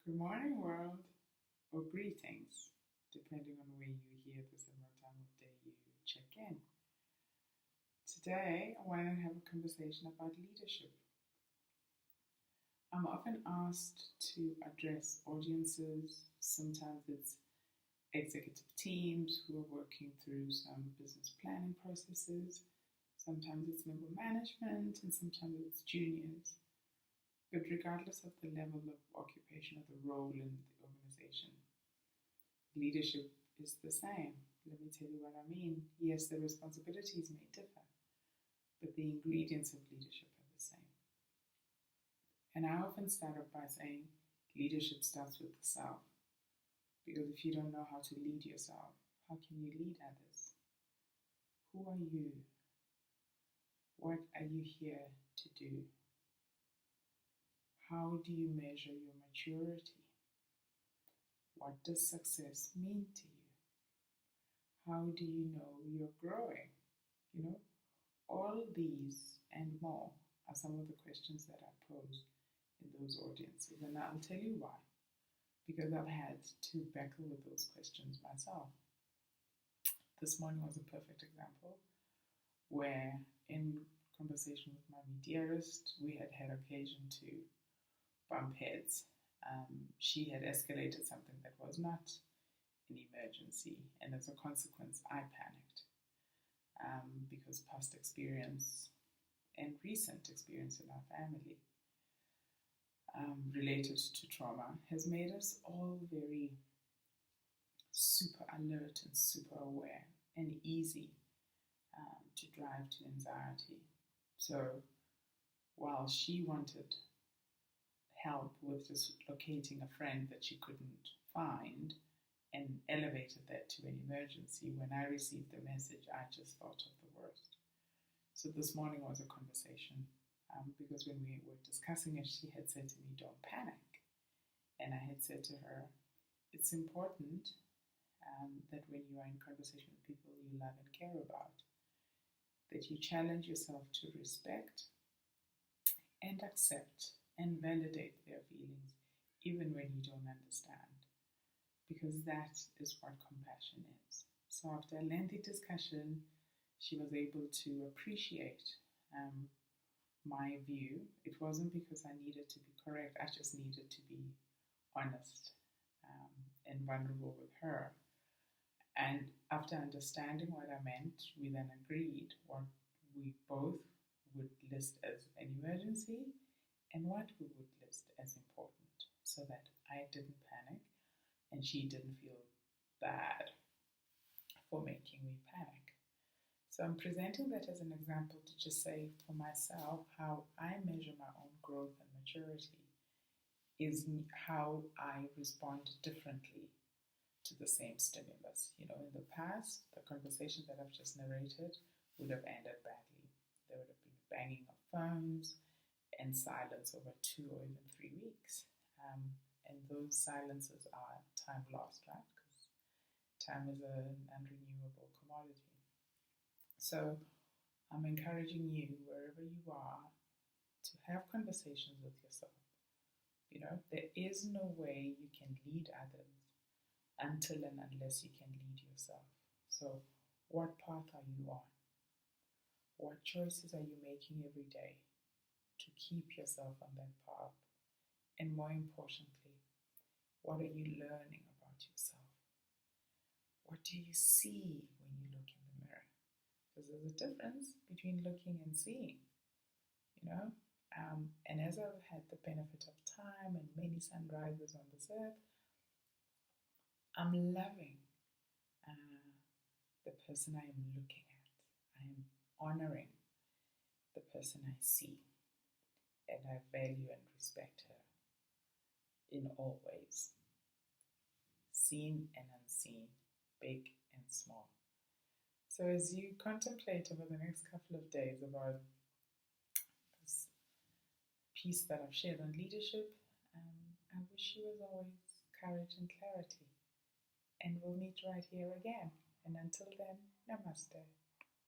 Good morning, world, or greetings, depending on where you hear this and what time of day you check in. Today, I want to have a conversation about leadership. I'm often asked to address audiences. Sometimes it's executive teams who are working through some business planning processes. Sometimes it's middle management, and sometimes it's juniors. But regardless of the level of occupation or the role in the organization, leadership is the same. Let me tell you what I mean. Yes, the responsibilities may differ, but the ingredients of leadership are the same. And I often start off by saying leadership starts with the self. Because if you don't know how to lead yourself, how can you lead others? Who are you? What are you here to do? How do you measure your maturity? What does success mean to you? How do you know you're growing? All these and more are some of the questions that I pose in those audiences. And I'll tell you why. Because I've had to battle with those questions myself. This morning was a perfect example where, in conversation with my dearest, we had occasion to bump heads. She had escalated something that was not an emergency, and as a consequence, I panicked because past experience and recent experience in our family related to trauma has made us all very super alert and super aware and easy to drive to anxiety. So while she wanted help with just locating a friend that she couldn't find and elevated that to an emergency, when I received the message, I just thought of the worst. So this morning was a conversation because when we were discussing it, she had said to me, "Don't panic." And I had said to her, it's important that when you are in conversation with people you love and care about, that you challenge yourself to respect and accept and validate their feelings, even when you don't understand, because that is what compassion is. So after a lengthy discussion, she was able to appreciate my view. It wasn't because I needed to be correct, I just needed to be honest and vulnerable with her. And after understanding what I meant, we then agreed what we both would list as an emergency and what we would list as important, so that I didn't panic and she didn't feel bad for making me panic. So I'm presenting that as an example to just say for myself how I measure my own growth and maturity is how I respond differently to the same stimulus. In the past, the conversation that I've just narrated would have ended badly. There would have been banging of phones and silence over 2 or even 3 weeks. And those silences are time lost, right? Because time is an unrenewable commodity. So I'm encouraging you, wherever you are, to have conversations with yourself. There is no way you can lead others until and unless you can lead yourself. So what path are you on? What choices are you making every day to keep yourself on that path? And more importantly, what are you learning about yourself? What do you see when you look in the mirror? Because there's a difference between looking and seeing, and as I've had the benefit of time and many sunrises on this earth, I'm loving the person I am looking at. I am honoring the person I see, and I value and respect her in all ways, seen and unseen, big and small. So as you contemplate over the next couple of days about this piece that I've shared on leadership, I wish you as always courage and clarity. And we'll meet right here again. And until then, namaste.